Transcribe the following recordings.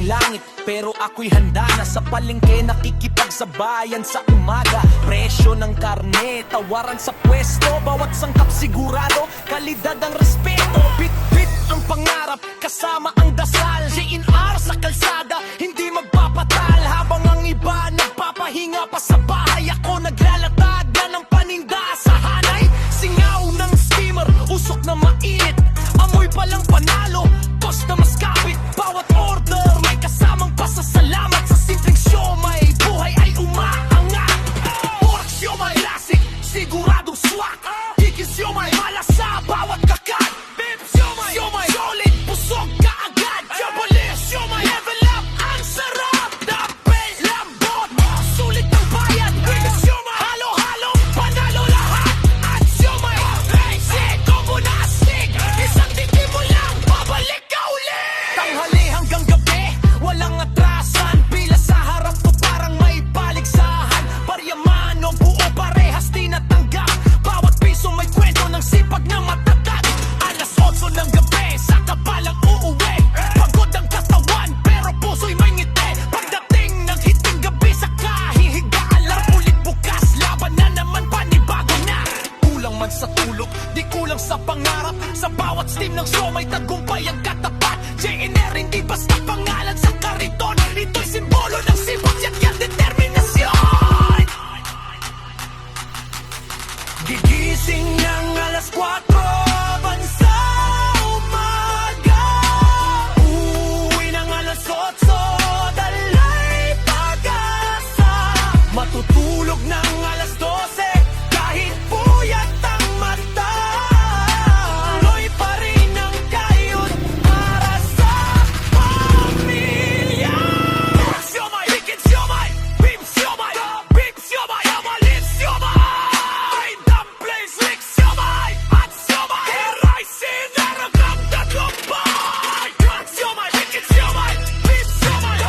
ng langit, pero ako'y handa na sa palengke, nakikipagsabayan sa umaga. Presyo ng karne, tawaran sa pwesto, bawat sangkap sigurado, kalidad ang respeto. Bit-bit ang pangarap, kasama ang dasal. JNR sa kalsada, hindi magpapatal. Habang ang iba nagpapahinga pa sa bahay, ako naglalatag na ng paninda sa hanay. Singaw ng steamer, usok na mainit, amoy palang panalo, cost na mas kapit. Bawat order may kasamang pasasalamat. Sa simpleng siomay, buhay ay umaangat. Pork siomay classic, siguradong swak. Higit siomay, malasa bawat kakat. Beef siomay, solid, busog ka agad. Jabalese siomay, level up, ang sarap. Dapel, lambot, sulit ang bayad. Beef siomay, halo-halo, panalo lahat. At siomay, basic, combo na astig. Isang tikim mo lang, babalik ka ulit. Tanghali hanggang gabi, walang atrasan. Pila sa harap ko parang may paligsahan. Paryamano, buo parehas tinatanggap. Bawat piso may kwento ng sipag na matatag. Alas 8 ng gabi, saka palang uuwi. Pagod ang katawan, pero puso'y may ngiti. Pagdating ng hiting gabi sa kahihiga, alarm ulit bukas. Laban na naman, panibago na. Kulang man sa tulog, di kulang sa pangarap. Sa bawat steam ng show may tagumpay ang katapat. JNR hindi basta pangalan sa kariton, ito'y simbolo ng sipag at determinasyon. Gigising ng alas 4, bansa umaga. Uwi ng alas 8, dalay pag-asa. Matutulog ng alas 12, kahit puyat ang mata. Tuloy pa rin ang kayod para sa pamilya. Siomay, chicken siomay, beef siomay, beef siomay, amalit siomay, dumplings, lick siomay, at siomay, rice sinaragam tagumpay. Siomay, chicken siomay, beef siomay,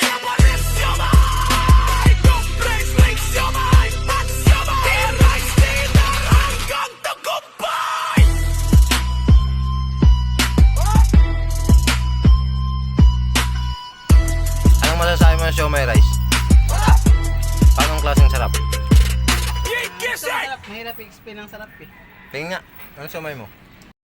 amalit siomay, dumplings, lick siomay, at siomay, rice sinaragam tagumpay. Anong masasabi mo ng siomay rice? Paanong klaseng sarap? Yes, Sarap, mahirap i-explain ang sarap eh. Tingin nga, anong siomay mo?